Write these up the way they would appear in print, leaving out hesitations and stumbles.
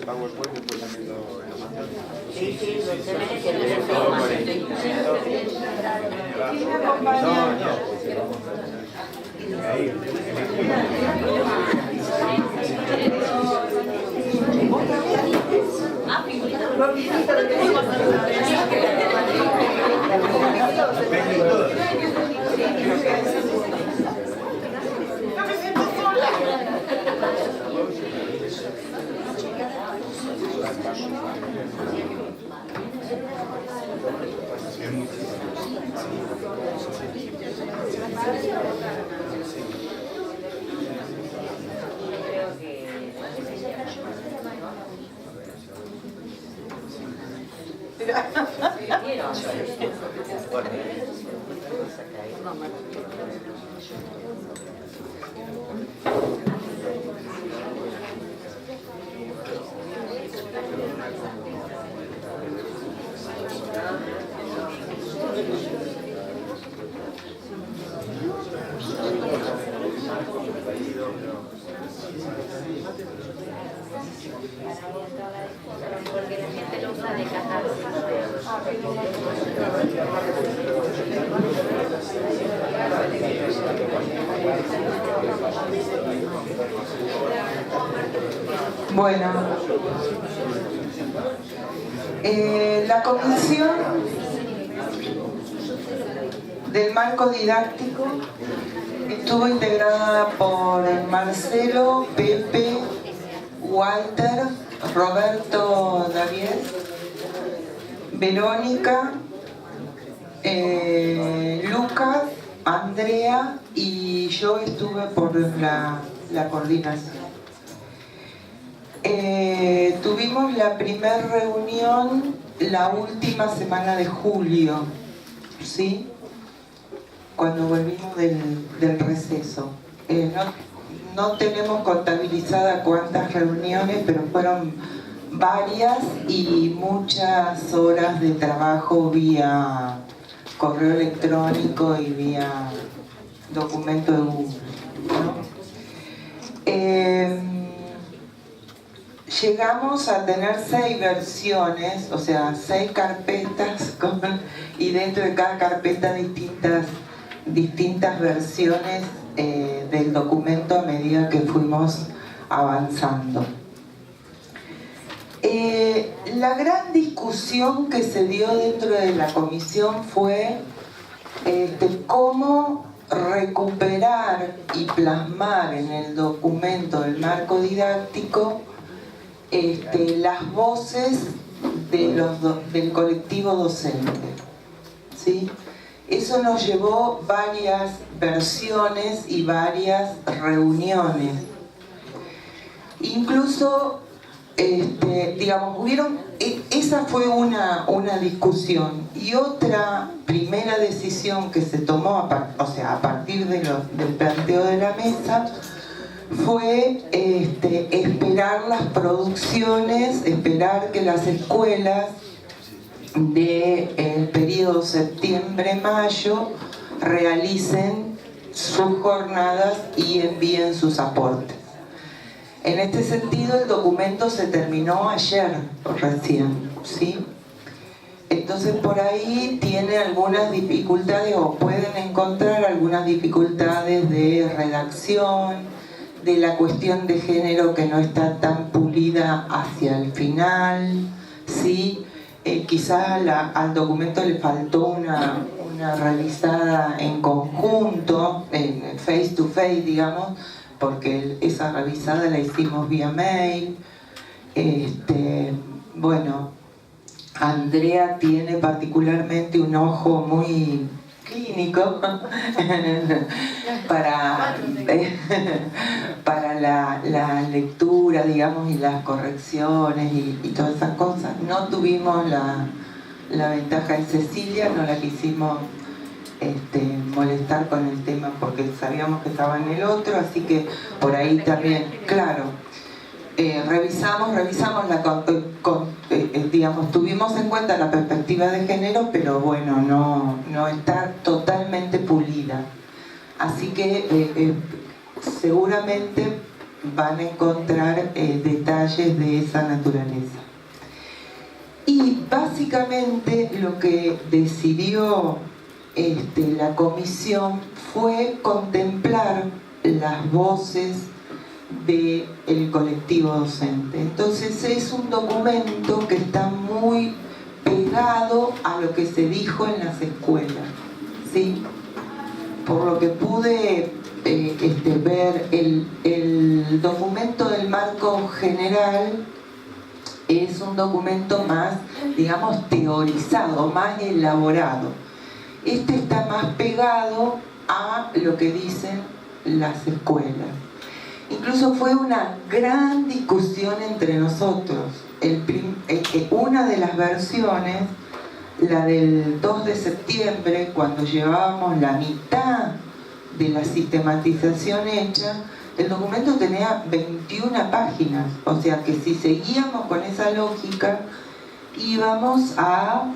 PowerPoint después también lo mandan. Sí, sí, lo tenés que porque la gente lo usa de catarsis. Bueno, la comisión del marco didáctico estuvo integrada por Marcelo, Pepe, Walter, Roberto Davies, Verónica, Lucas, Andrea y yo estuve por la coordinación. Tuvimos la primera reunión la última semana de julio, ¿sí? Cuando volvimos del receso. No tenemos contabilizada cuántas reuniones, pero fueron varias y muchas horas de trabajo vía correo electrónico y vía documento de Google, ¿no? Llegamos a tener 6 versiones, o sea, 6 carpetas y dentro de cada carpeta distintas versiones del documento a medida que fuimos avanzando. La gran discusión que se dio dentro de la comisión fue cómo recuperar y plasmar en el documento del marco didáctico las voces del colectivo docente, ¿sí? Eso nos llevó varias versiones y varias reuniones. Incluso, digamos, esa fue una discusión. Y otra primera decisión que se tomó, a partir del planteo de la mesa, fue esperar las producciones, esperar que las escuelas del periodo septiembre-mayo realicen sus jornadas y envíen sus aportes. En este sentido, el documento se terminó ayer recién, ¿sí? Entonces por ahí tiene algunas dificultades o pueden encontrar algunas dificultades de redacción, de la cuestión de género que no está tan pulida hacia el final, ¿sí? Quizás al documento le faltó una revisada en conjunto, en face to face, digamos, porque esa revisada la hicimos vía mail. Bueno, Andrea tiene particularmente un ojo muy clínico para la lectura, digamos, y las correcciones y todas esas cosas. No tuvimos la ventaja de Cecilia, no la quisimos molestar con el tema porque sabíamos que estaba en el otro, así que por ahí también, claro, revisamos digamos, tuvimos en cuenta la perspectiva de género, pero bueno, no está totalmente pulida. Así que seguramente van a encontrar detalles de esa naturaleza. Y básicamente lo que decidió la comisión fue contemplar las voces del colectivo docente. Entonces es un documento que está muy pegado a lo que se dijo en las escuelas, ¿sí? Por lo que pude ver, el documento del marco general es un documento más, digamos, teorizado, más elaborado. Este está más pegado a lo que dicen las escuelas. Incluso fue una gran discusión entre nosotros. Una de las versiones, la del 2 de septiembre, cuando llevábamos la mitad de la sistematización hecha, el documento tenía 21 páginas. O sea que si seguíamos con esa lógica, íbamos a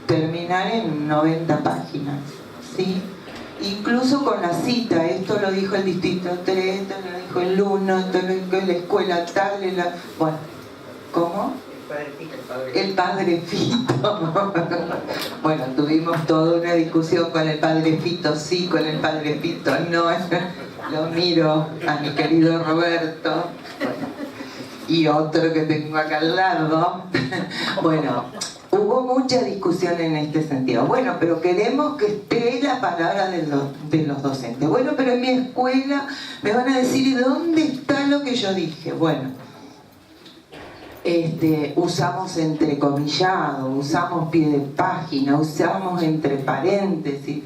terminar en 90 páginas, ¿sí? Incluso con la cita, esto lo dijo el distrito 3, esto lo dijo el 1, esto lo dijo la escuela tal, bueno, ¿cómo? El padre Fito. Bueno, tuvimos toda una discusión con el padre Fito, sí, con el padre Fito, no. Lo miro a mi querido Roberto y otro que tengo acá al lado. Bueno, hubo mucha discusión en este sentido. Bueno, pero queremos que esté la palabra de los docentes. Bueno, pero en mi escuela me van a decir ¿dónde está lo que yo dije? Bueno, usamos entrecomillado, usamos pie de página, usamos entre paréntesis.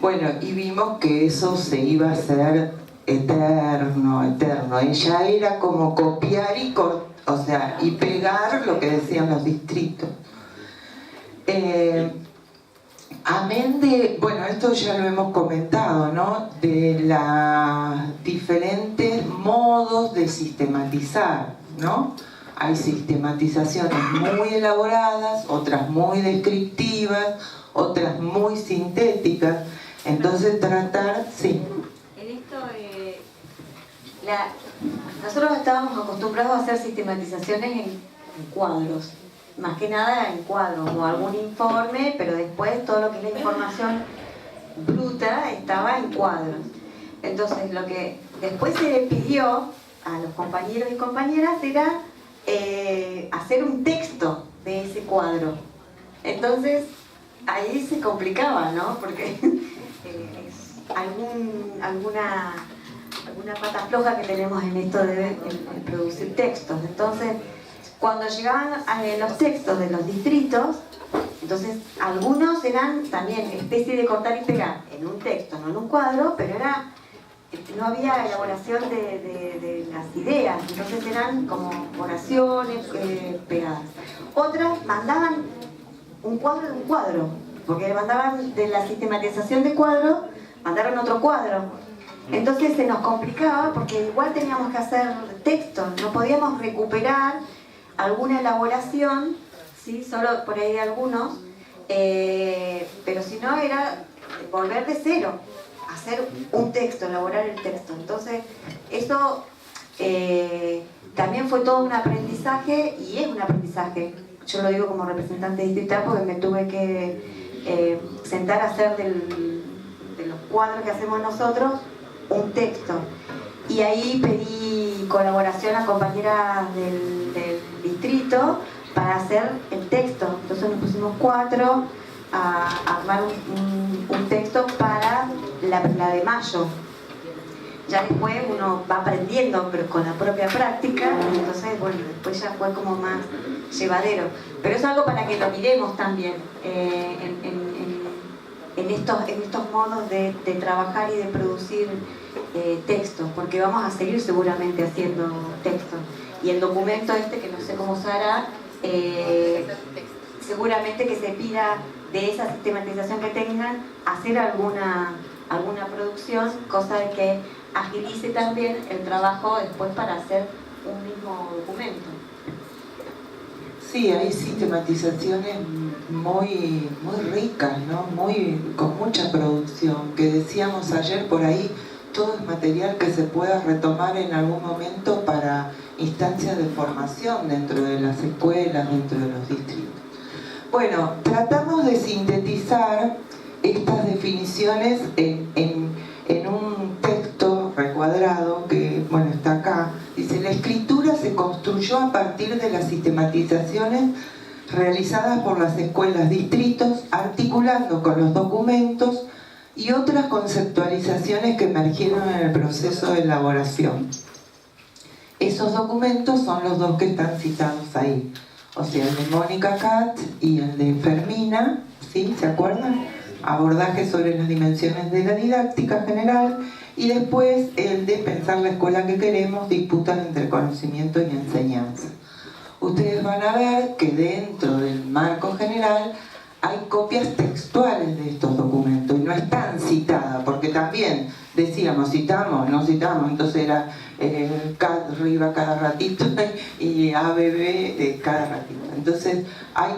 Bueno, y vimos que eso se iba a hacer eterno. Y ya era como copiar y pegar lo que decían los distritos. Amén de, bueno, esto ya lo hemos comentado, ¿no? De los diferentes modos de sistematizar, ¿no? Hay sistematizaciones muy elaboradas, otras muy descriptivas, otras muy sintéticas. Entonces tratar, sí. En esto, nosotros estábamos acostumbrados a hacer sistematizaciones en cuadros, más que nada en cuadros, o algún informe, pero después todo lo que es la información bruta estaba en cuadros. Entonces lo que después se le pidió a los compañeros y compañeras era hacer un texto de ese cuadro. Entonces ahí se complicaba, ¿no? Porque alguna pata floja que tenemos en esto de producir textos. Entonces, cuando llegaban los textos de los distritos, entonces algunos eran también especie de cortar y pegar en un texto, no en un cuadro, pero no había elaboración de las ideas, entonces eran como oraciones pegadas. Otras mandaban un cuadro de un cuadro, porque mandaban de la sistematización de cuadros, mandaron otro cuadro. Entonces se nos complicaba porque igual teníamos que hacer texto, no podíamos recuperar alguna elaboración, ¿sí? Solo por ahí algunos, pero si no era volver de cero, hacer un texto, elaborar el texto. Entonces eso también fue todo un aprendizaje y es un aprendizaje. Yo lo digo como representante distrital porque me tuve que sentar a hacer de los cuadros que hacemos nosotros un texto. Y ahí pedí colaboración a compañeras del distrito para hacer el texto. Entonces nos pusimos 4 a armar un texto para la de mayo. Ya después uno va aprendiendo, pero con la propia práctica, entonces bueno, después ya fue como más llevadero. Pero es algo para que lo miremos también en estos modos de trabajar y de producir textos, porque vamos a seguir seguramente haciendo textos. Y el documento que no sé cómo se hará, seguramente que se pida de esa sistematización que tengan, hacer alguna producción, cosa de que agilice también el trabajo después para hacer un mismo documento. Sí, hay sistematizaciones muy ricas, ¿no? Con mucha producción, que decíamos ayer por ahí, todo es material que se pueda retomar en algún momento para instancias de formación dentro de las escuelas, dentro de los distritos. Bueno, tratamos de sintetizar estas definiciones en un texto recuadrado que, bueno, está acá. Dice: la escritura se construyó a partir de las sistematizaciones realizadas por las escuelas distritos, articulando con los documentos y otras conceptualizaciones que emergieron en el proceso de elaboración. Esos documentos son los dos que están citados ahí, o sea, el de Mónica Katz y el de Fermina, ¿sí? ¿Se acuerdan? Abordaje sobre las dimensiones de la didáctica general, y después el de Pensar la escuela que queremos, disputas entre conocimiento y enseñanza. Ustedes van a ver que dentro del marco general hay copias textuales de estos documentos y no están citadas, porque también decíamos, citamos, no citamos, entonces era arriba cada ratito y ABB cada ratito. Entonces,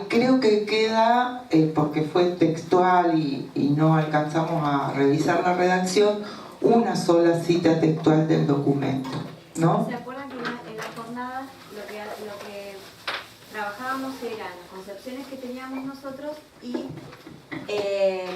creo que queda, porque fue textual y no alcanzamos a revisar la redacción, una sola cita textual del documento, ¿no? ¿Se acuerdan que en las jornadas lo que trabajábamos eran las concepciones que teníamos nosotros y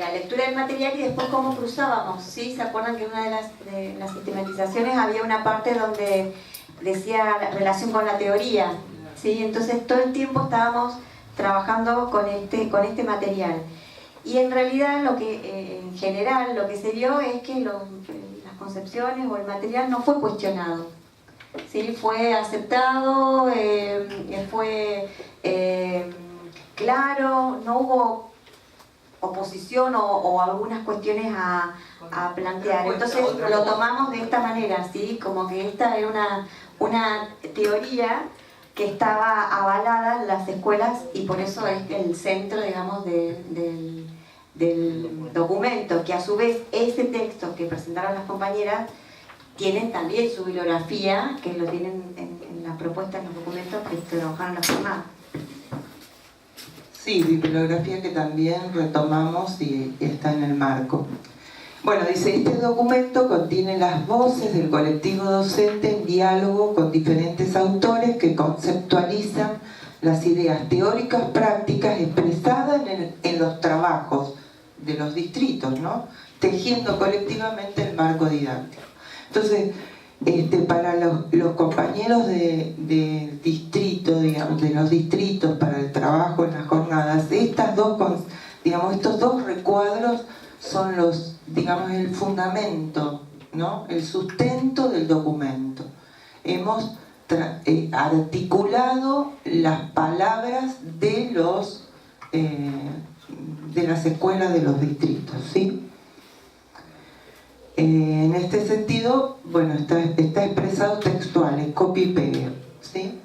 la lectura del material y después cómo cruzábamos, ¿sí? ¿Se acuerdan que en una de las sistematizaciones había una parte donde decía la relación con la teoría, ¿sí? Entonces todo el tiempo estábamos trabajando con este material. Y en realidad lo que en general lo que se vio es que las concepciones o el material no fue cuestionado, ¿sí? Fue aceptado, fue claro, no hubo oposición o algunas cuestiones a plantear. Entonces lo tomamos de esta manera, ¿sí? Como que esta era una teoría que estaba avalada en las escuelas y por eso es el centro, digamos, del documento, que a su vez ese texto que presentaron las compañeras tienen también su bibliografía, que lo tienen en las propuestas, en los documentos que trabajaron la jornada. Sí, bibliografía que también retomamos y está en el marco. Bueno, dice, este documento contiene las voces del colectivo docente en diálogo con diferentes autores que conceptualizan las ideas teóricas prácticas expresadas en los trabajos de los distritos, ¿no? Tejiendo colectivamente el marco didáctico. Entonces, para los compañeros de distrito, digamos, de los distritos para el trabajo en las jornadas, estos dos recuadros son el fundamento, ¿no? El sustento del documento. Hemos articulado las palabras de las escuelas de los distritos, ¿sí? En este sentido, bueno, está expresado textual, es copia y pegue, ¿sí?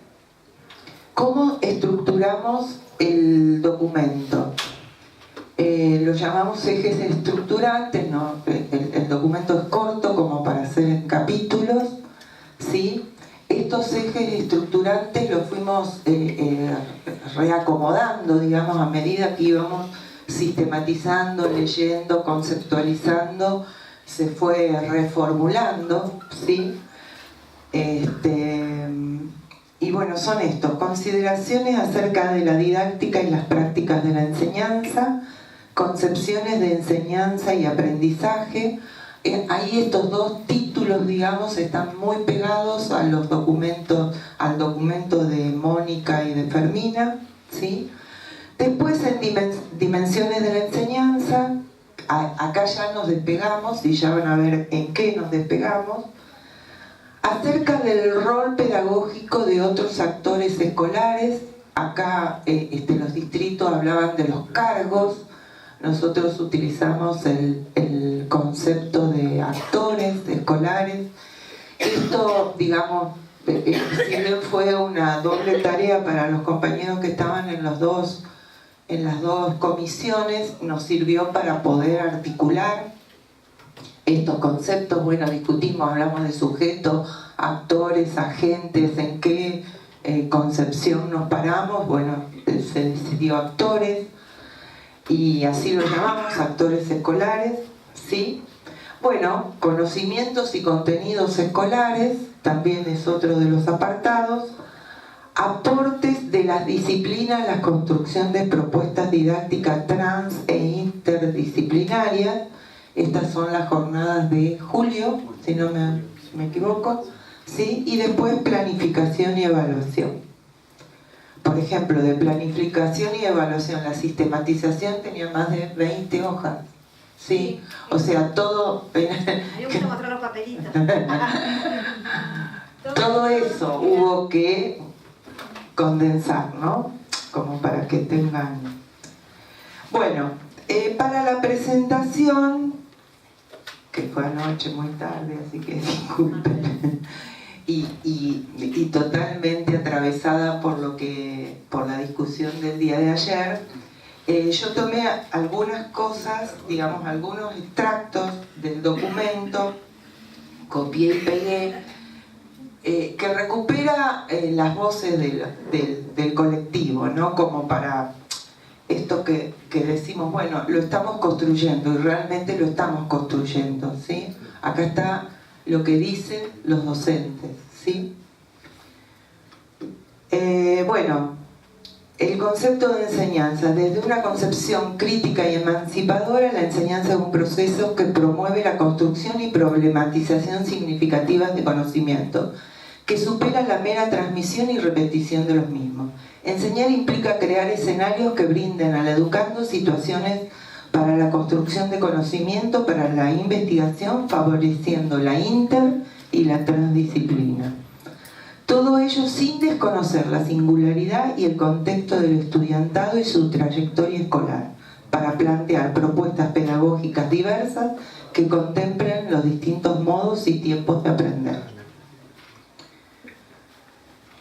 ¿Cómo estructuramos el documento? Lo llamamos ejes estructurantes, ¿no? El documento es corto como para hacer en capítulos, ¿sí? Estos ejes estructurantes los fuimos reacomodando, digamos, a medida que íbamos sistematizando, leyendo, conceptualizando, se fue reformulando, ¿sí? Y bueno, son estos: consideraciones acerca de la didáctica y las prácticas de la enseñanza, concepciones de enseñanza y aprendizaje. Ahí estos dos títulos, digamos, están muy pegados a los documentos, al documento de Mónica y de Fermina, ¿sí? Después, en dimensiones de la enseñanza, acá ya nos despegamos y ya van a ver en qué nos despegamos, acerca del rol pedagógico de otros actores escolares. Acá los distritos hablaban de los cargos, nosotros utilizamos el concepto de actores escolares. Esto, digamos, si bien fue una doble tarea para los compañeros que estaban en las dos comisiones, nos sirvió para poder articular estos conceptos. Bueno, discutimos, hablamos de sujetos, actores, agentes, en qué concepción nos paramos. Bueno, se decidió actores y así lo llamamos, actores escolares, ¿sí? Bueno, conocimientos y contenidos escolares, también es otro de los apartados. Aportes de las disciplinas a la construcción de propuestas didácticas trans e interdisciplinarias. Estas son las jornadas de julio, si no me equivoco, ¿sí? Y después planificación y evaluación. Por ejemplo, de planificación y evaluación, la sistematización tenía más de 20 hojas. ¿Sí? O sea, todo... A mí me gusta mostrar los papelitos. Todo eso hubo que condensar, ¿no? Como para que tengan... Bueno, para la presentación, que fue anoche muy tarde, así que disculpen, y totalmente atravesada por la discusión del día de ayer, yo tomé algunas cosas, digamos, algunos extractos del documento, copié y pegué, que recupera las voces del colectivo, ¿no? Como para esto que decimos, bueno, lo estamos construyendo, y realmente lo estamos construyendo, ¿sí? Acá está lo que dicen los docentes, ¿sí? Bueno, el concepto de enseñanza. Desde una concepción crítica y emancipadora, la enseñanza es un proceso que promueve la construcción y problematización significativas de conocimiento, que supera la mera transmisión y repetición de los mismos. Enseñar implica crear escenarios que brinden al educando situaciones para la construcción de conocimiento, para la investigación, favoreciendo la inter y la transdisciplina. Todo ello sin desconocer la singularidad y el contexto del estudiantado y su trayectoria escolar, para plantear propuestas pedagógicas diversas que contemplen los distintos modos y tiempos de aprender.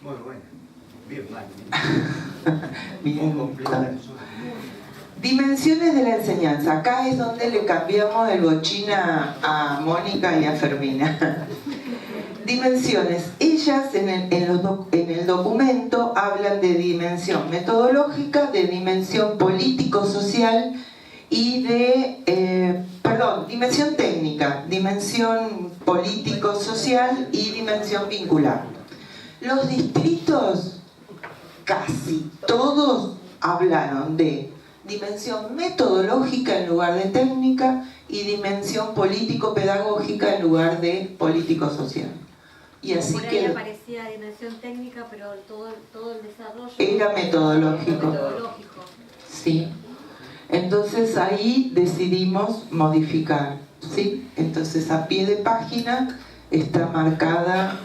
Muy bueno, bien mal. Bien. Dimensiones de la enseñanza. Acá es donde le cambiamos el bochín a Mónica y a Fermina. Dimensiones. Ellas en el documento hablan de dimensión metodológica, de dimensión político-social y de, dimensión técnica, dimensión político-social y dimensión vincular. Los distritos, casi todos, hablaron de dimensión metodológica en lugar de técnica y dimensión político-pedagógica en lugar de político-social. Y así por ahí que aparecía dimensión técnica, pero todo el desarrollo era metodológico. Sí. Entonces ahí decidimos modificar, ¿sí? Entonces a pie de página está marcada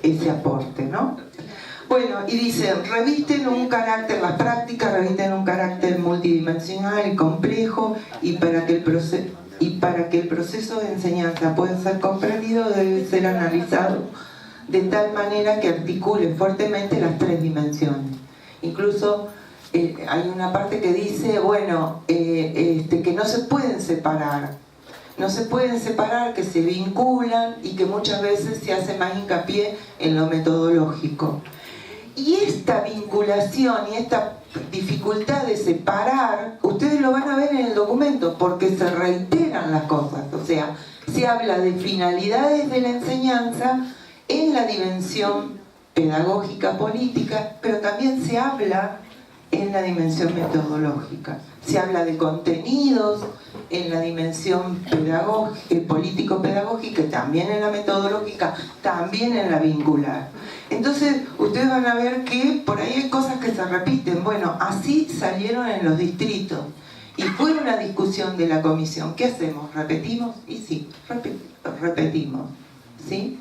ese aporte, ¿no? Bueno, y dice, revisten un carácter, las prácticas revisten un carácter multidimensional y complejo, y para que el proceso de enseñanza pueda ser comprendido debe ser analizado de tal manera que articule fuertemente las tres dimensiones. Incluso hay una parte que dice, bueno, que no se pueden separar. No se pueden separar, que se vinculan y que muchas veces se hace más hincapié en lo metodológico. Y esta vinculación y esta dificultad de separar, ustedes lo van a ver en el documento, porque se reiteran las cosas. O sea, se habla de finalidades de la enseñanza en la dimensión pedagógica política, pero también se habla en la dimensión metodológica. Se habla de contenidos en la dimensión político-pedagógica, también en la metodológica, también en la vincular. Entonces, ustedes van a ver que por ahí hay cosas que se repiten. Bueno, así salieron en los distritos. Y fue una discusión de la comisión. ¿Qué hacemos? ¿Repetimos? Y sí, repetimos. ¿Sí?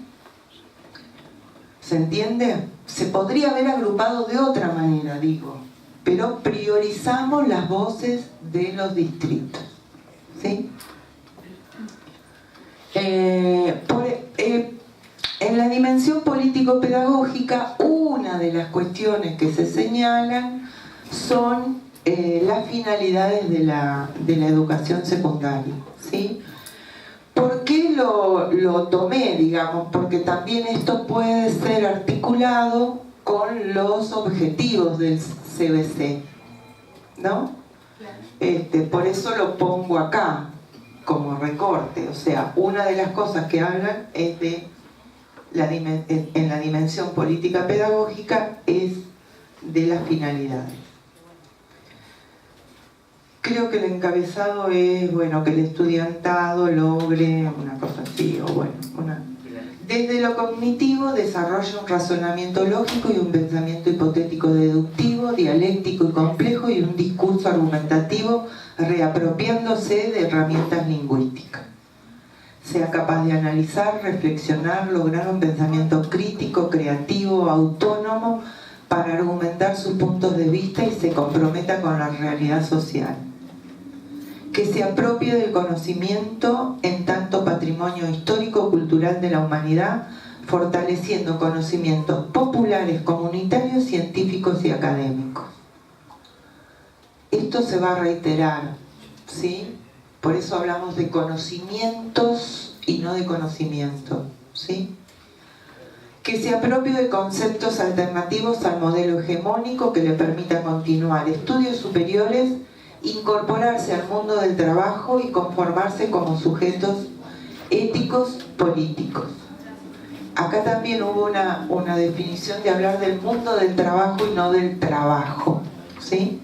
¿Se entiende? Se podría haber agrupado de otra manera, digo. Pero priorizamos las voces de los distritos. ¿Sí? En la dimensión político-pedagógica, una de las cuestiones que se señalan son las finalidades de la educación secundaria. ¿Sí? ¿Por qué lo tomé, digamos? Porque también esto puede ser articulado con los objetivos del CBC, ¿no? Por eso lo pongo acá. como recorte. O sea, una de las cosas que hablan es de en la dimensión política pedagógica es de las finalidades. Creo que el encabezado es, bueno, que el estudiantado logre una cosa así, o bueno, desde lo cognitivo desarrolla un razonamiento lógico y un pensamiento hipotético deductivo, dialéctico y complejo, y un discurso argumentativo reapropiándose de herramientas lingüísticas. Sea capaz de analizar, reflexionar, lograr un pensamiento crítico, creativo, autónomo, para argumentar sus puntos de vista y se comprometa con la realidad social. Que se apropie del conocimiento en tanto patrimonio histórico-cultural de la humanidad, fortaleciendo conocimientos populares, comunitarios, científicos y académicos. Esto se va a reiterar, ¿sí? Por eso hablamos de conocimientos y no de conocimiento, ¿sí? Que se apropie de conceptos alternativos al modelo hegemónico que le permita continuar estudios superiores, incorporarse al mundo del trabajo y conformarse como sujetos éticos políticos. Acá también hubo una definición de hablar del mundo del trabajo y no del trabajo, ¿sí?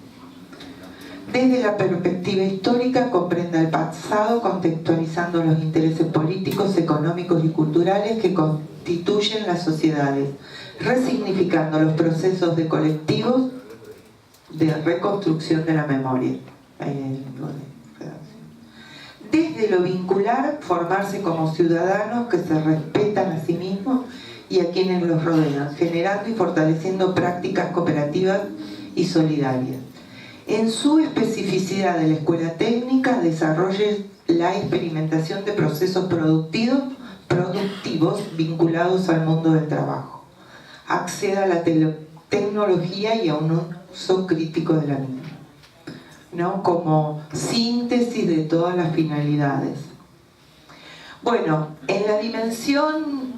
Desde la perspectiva histórica comprenda el pasado contextualizando los intereses políticos, económicos y culturales que constituyen las sociedades, resignificando los procesos de colectivos de reconstrucción de la memoria. Desde lo vincular, formarse como ciudadanos que se respetan a sí mismos y a quienes los rodean, generando y fortaleciendo prácticas cooperativas y solidarias. En su especificidad de la escuela técnica, desarrolle la experimentación de procesos productivos vinculados al mundo del trabajo. Acceda a la tecnología y a un uso crítico de la misma, ¿no? Como síntesis de todas las finalidades. Bueno, en la dimensión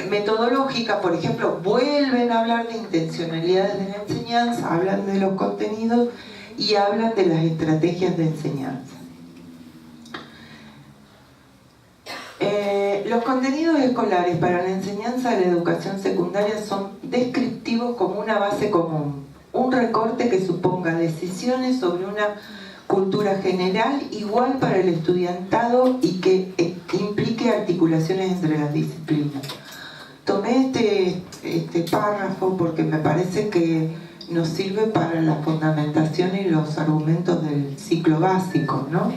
metodológica, por ejemplo, vuelven a hablar de intencionalidades de la enseñanza, hablan de los contenidos y hablan de las estrategias de enseñanza. Los contenidos escolares para la enseñanza de la educación secundaria son descriptivos como una base común, un recorte que suponga decisiones sobre una cultura general igual para el estudiantado y que implique articulaciones entre las disciplinas. Tomé este párrafo porque me parece que nos sirve para la fundamentación y los argumentos del ciclo básico, ¿no?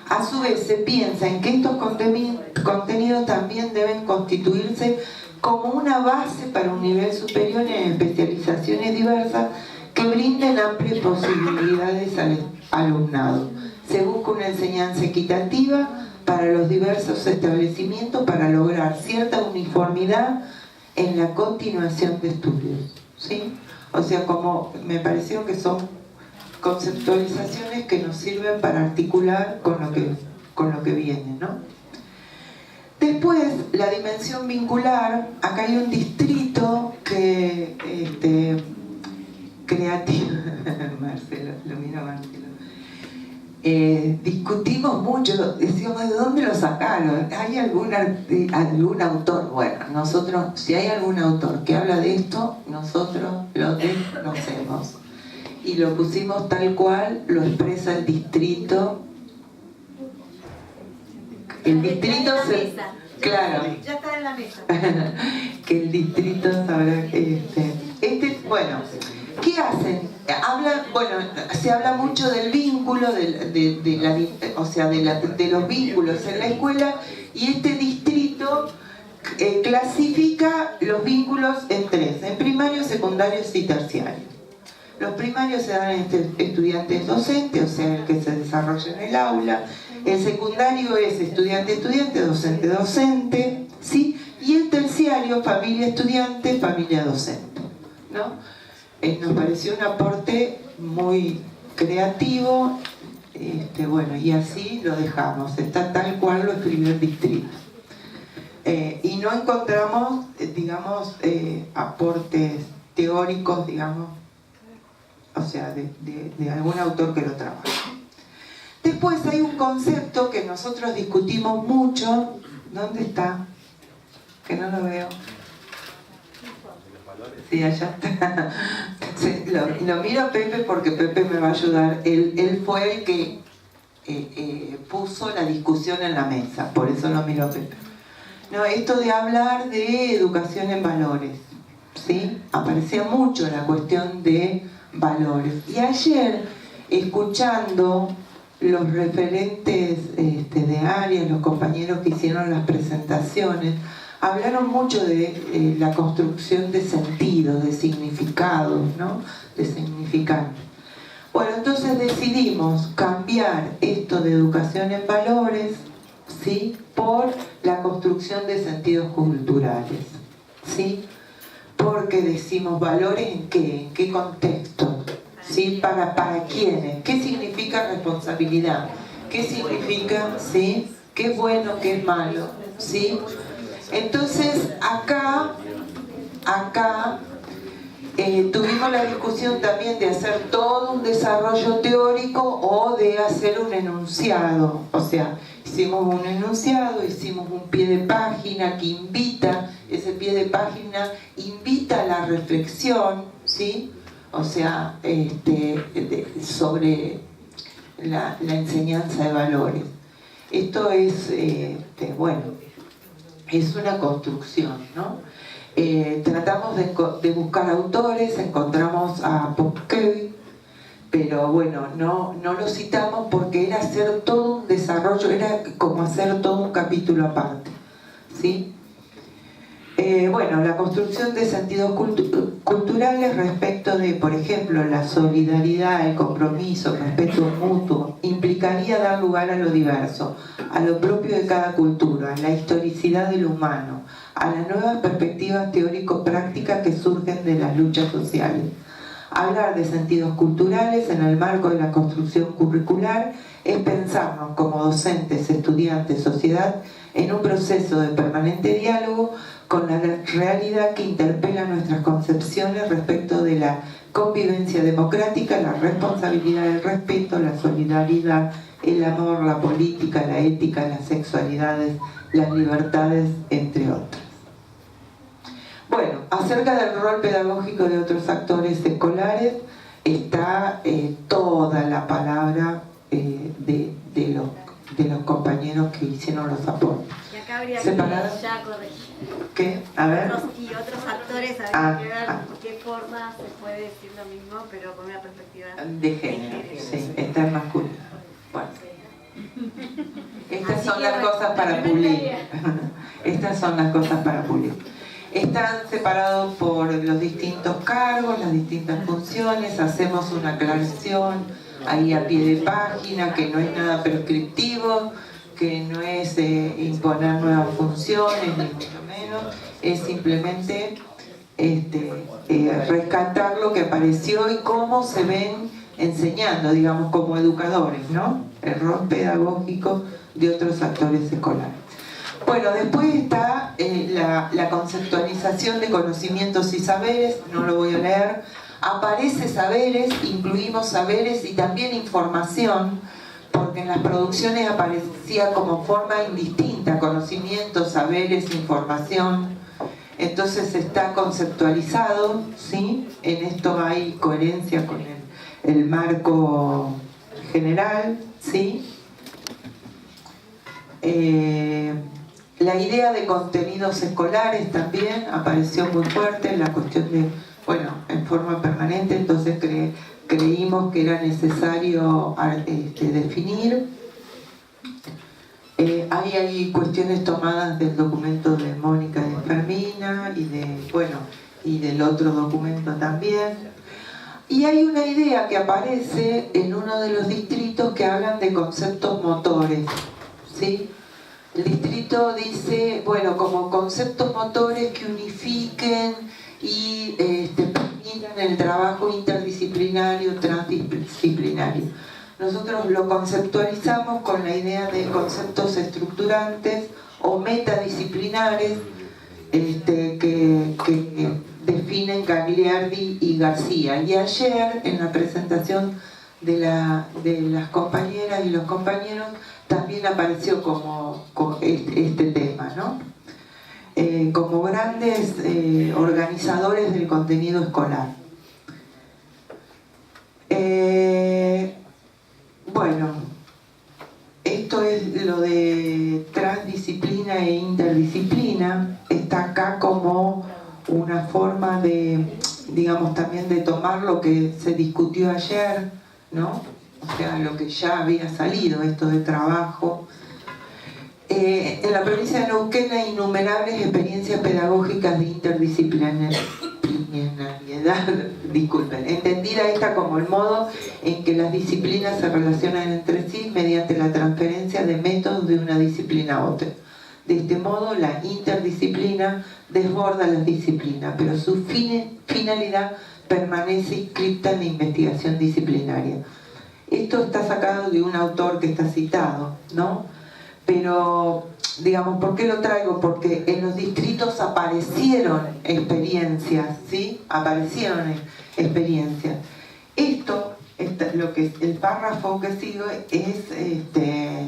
A su vez se piensa en que estos contenidos también deben constituirse como una base para un nivel superior en especializaciones diversas que brinden amplias posibilidades al alumnado. Se busca una enseñanza equitativa para los diversos establecimientos para lograr cierta uniformidad en la continuación de estudios, ¿sí? O sea, como me pareció que son conceptualizaciones que nos sirven para articular con lo que viene, ¿no? Después, la dimensión vincular, acá hay un distrito que creativo, Marcelo, lo mira Marcelo. Discutimos mucho, decíamos, ¿de dónde lo sacaron? ¿Hay algún autor? Bueno, nosotros, si hay algún autor que habla de esto, nosotros lo desconocemos. Y lo pusimos tal cual lo expresa el distrito. El distrito se... Claro. Ya está en la mesa. Que el distrito sabrá que bueno, ¿qué hacen? Se habla mucho del vínculo, de los vínculos en la escuela, y este distrito clasifica los vínculos en tres: en primarios, secundarios y terciarios. Los primarios se dan entre estudiantes docentes, o sea, el que se desarrolla en el aula. El secundario es estudiante-estudiante, docente-docente, ¿sí? Y el terciario, familia-estudiante, familia-docente, ¿no? Nos pareció un aporte muy creativo, bueno, y así lo dejamos. Está tal cual lo escribió el distrito. Y no encontramos, digamos, aportes teóricos, digamos, o sea, de algún autor que lo trabaje. Después después hay un concepto que nosotros discutimos mucho. ¿Dónde está? Que no lo veo. Sí, allá está. Sí, lo miro a Pepe porque Pepe me va a ayudar. Él fue el que puso la discusión en la mesa, por eso lo miro a Pepe. No, esto de hablar de educación en valores, ¿sí? Aparecía mucho la cuestión de valores. Y ayer, escuchando los referentes de área, los compañeros que hicieron las presentaciones, hablaron mucho de la construcción de sentidos, de significados, ¿no? De significantes. Bueno, entonces decidimos cambiar esto de educación en valores, ¿sí? Por la construcción de sentidos culturales, ¿sí? Porque decimos valores en qué contexto, ¿sí? ¿Para quiénes? ¿Qué significa responsabilidad? ¿Qué significa, sí? ¿Qué es bueno, qué es malo? ¿Sí? Entonces, acá tuvimos la discusión también de hacer todo un desarrollo teórico o de hacer un enunciado. O sea, hicimos un enunciado, hicimos un pie de página que invita, ese pie de página invita a la reflexión, ¿sí? O sea, sobre la enseñanza de valores. Esto es, bueno, es una construcción, ¿no? Tratamos de buscar autores, encontramos a Popkevin, pero bueno, no lo citamos porque era hacer todo un desarrollo, era como hacer todo un capítulo aparte, ¿sí? Bueno, la construcción de sentidos culturales respecto de, por ejemplo, la solidaridad, el compromiso, el respeto mutuo, implicaría dar lugar a lo diverso, a lo propio de cada cultura, a la historicidad de lo humano, a las nuevas perspectivas teórico-prácticas que surgen de las luchas sociales. Hablar de sentidos culturales en el marco de la construcción curricular es pensarnos como docentes, estudiantes, sociedad, en un proceso de permanente diálogo con la realidad que interpela nuestras concepciones respecto de la convivencia democrática, la responsabilidad, el respeto, la solidaridad, el amor, la política, la ética, las sexualidades, las libertades, entre otras. Bueno, acerca del rol pedagógico de otros actores escolares está toda la palabra de los compañeros que hicieron los aportes. Y acá habría ¿Separadas? que ya corregir. ¿Qué? A ver. Otros actores habría que ver qué forma se puede decir lo mismo, pero con una perspectiva De género, sí, está en masculino. Bueno. Estas son las cosas para pulir. Estas son las cosas para pulir. Están separados por los distintos cargos, las distintas funciones, hacemos una aclaración ahí a pie de página, que no es nada prescriptivo, que no es imponer nuevas funciones, ni mucho menos, es simplemente rescatar lo que apareció y cómo se ven enseñando, digamos, como educadores, ¿no? El rol pedagógico de otros actores escolares. Bueno, después está la conceptualización de conocimientos y saberes, no lo voy a leer. Aparece saberes, incluimos saberes y también información, porque en las producciones aparecía como forma indistinta, conocimientos, saberes, información. Entonces está conceptualizado, ¿sí? En esto hay coherencia con el marco general, ¿sí? La idea de contenidos escolares también apareció muy fuerte en la cuestión de, bueno, en forma permanente, entonces creímos que era necesario definir. Ahí hay cuestiones tomadas del documento de Mónica de Fermina y del otro documento también. Y hay una idea que aparece en uno de los distritos que hablan de conceptos motores, ¿sí? El distrito dice, bueno, como conceptos motores que unifiquen y permitan el trabajo interdisciplinario, transdisciplinario. Nosotros lo conceptualizamos con la idea de conceptos estructurantes o metadisciplinares que definen Gagliardi y García. Y ayer, en la presentación de las compañeras y los compañeros también apareció como este tema, ¿no? Como grandes organizadores del contenido escolar. Bueno, esto es lo de transdisciplina e interdisciplina. Está acá como una forma de, digamos, también de tomar lo que se discutió ayer, ¿no? O sea, lo que ya había salido, esto de trabajo. En la provincia de Neuquén hay innumerables experiencias pedagógicas de interdisciplinariedad, disculpen, entendida esta como el modo en que las disciplinas se relacionan entre sí mediante la transferencia de métodos de una disciplina a otra. De este modo, la interdisciplina desborda las disciplinas, pero su finalidad permanece inscripta en la investigación disciplinaria. Esto está sacado de un autor que está citado, ¿no? Pero, digamos, ¿por qué lo traigo? Porque en los distritos aparecieron experiencias, ¿sí? Aparecieron experiencias. Lo que el párrafo que sigo es,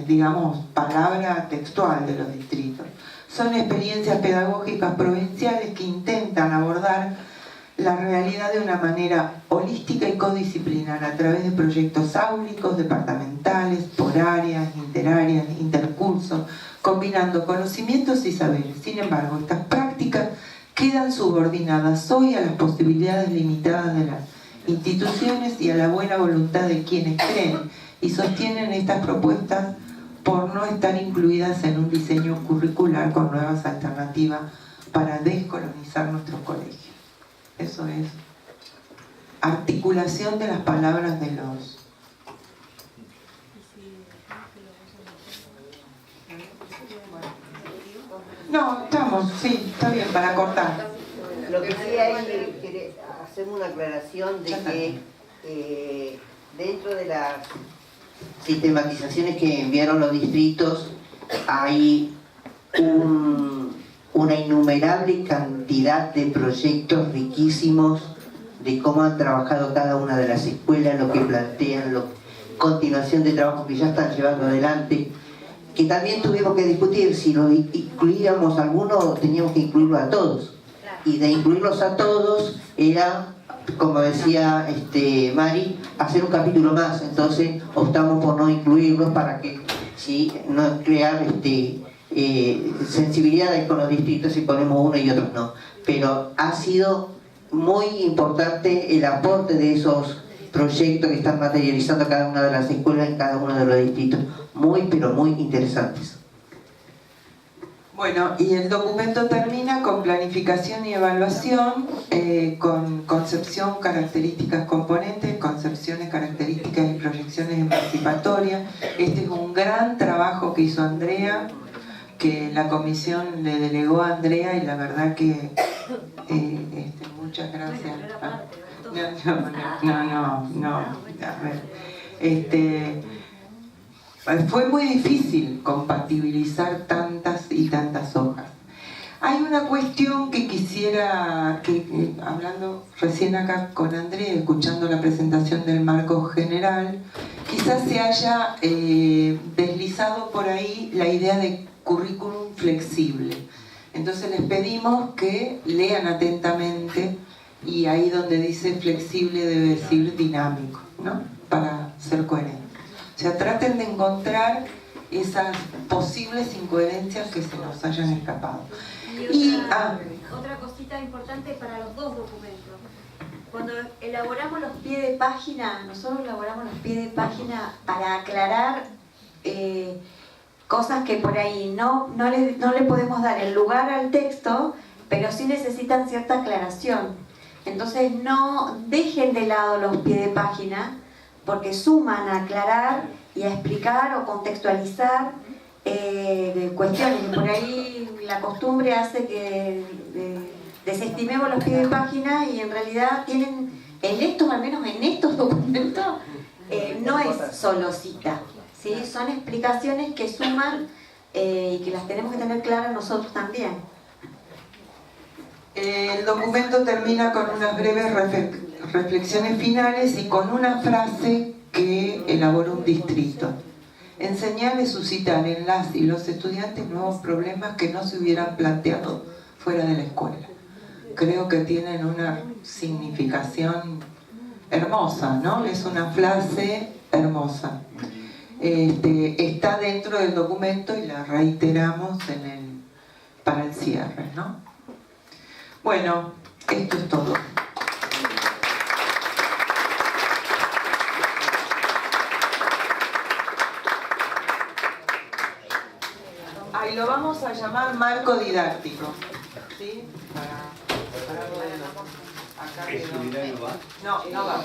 digamos, palabra textual de los distritos. Son experiencias pedagógicas provinciales que intentan abordar la realidad de una manera holística y codisciplinar a través de proyectos áulicos, departamentales, por áreas, interáreas, intercursos, combinando conocimientos y saberes. Sin embargo, estas prácticas quedan subordinadas hoy a las posibilidades limitadas de las instituciones y a la buena voluntad de quienes creen y sostienen estas propuestas por no estar incluidas en un diseño curricular con nuevas alternativas para descolonizar nuestros colegios. Eso es articulación de las palabras de los... No, estamos, sí, está bien, para cortar. Lo que sí hay que hacer una aclaración de que dentro de las sistematizaciones que enviaron los distritos hay una innumerable cantidad de proyectos riquísimos de cómo han trabajado cada una de las escuelas, lo que plantean, continuación de trabajos que ya están llevando adelante, que también tuvimos que discutir si lo incluíamos a alguno o teníamos que incluirlo a todos. Y de incluirlos a todos era, como decía Mari, hacer un capítulo más. Entonces optamos por no incluirlos para que no crear sensibilidades con los distritos si ponemos uno y otros no. Pero ha sido muy importante el aporte de esos proyectos que están materializando cada una de las escuelas en cada uno de los distritos. Muy, pero muy interesantes. Bueno, y el documento termina con planificación y evaluación, con concepción, características, componentes, concepciones, características y proyecciones emancipatorias. Este es un gran trabajo que hizo Andrea, que la comisión le delegó a Andrea, y la verdad que muchas gracias. No, a ver, fue muy difícil compatibilizar tantas y tantas hojas. Hay una cuestión que quisiera, hablando recién acá con Andrea, escuchando la presentación del marco general, quizás se haya deslizado por ahí la idea de currículum flexible. Entonces les pedimos que lean atentamente, y ahí donde dice flexible debe decir dinámico, ¿no? Para ser coherente. O sea, traten de encontrar esas posibles incoherencias que se nos hayan escapado. Y otra cosita importante para los dos documentos. Cuando elaboramos los pies de página, nosotros elaboramos los pies de página para aclarar cosas que por ahí no le podemos dar el lugar al texto, pero sí necesitan cierta aclaración. Entonces no dejen de lado los pies de página, porque suman a aclarar y a explicar o contextualizar cuestiones que por ahí la costumbre hace que desestimemos los pies de página, y en realidad tienen, al menos en estos documentos, no es solo cita, ¿sí? Son explicaciones que suman y que las tenemos que tener claras nosotros también. El documento termina con unas breves reflexiones finales y con una frase que elabora un distrito. Enseñar es suscitar en las y los estudiantes nuevos problemas que no se hubieran planteado fuera de la escuela. Creo que tienen una significación hermosa, ¿no? Es una frase hermosa. Está dentro del documento y la reiteramos para el cierre, ¿no? Bueno, esto es todo. Ahí lo vamos a llamar marco didáctico, ¿sí? Para poderlo. Acá ¿Eso quedó. no va? No, no va.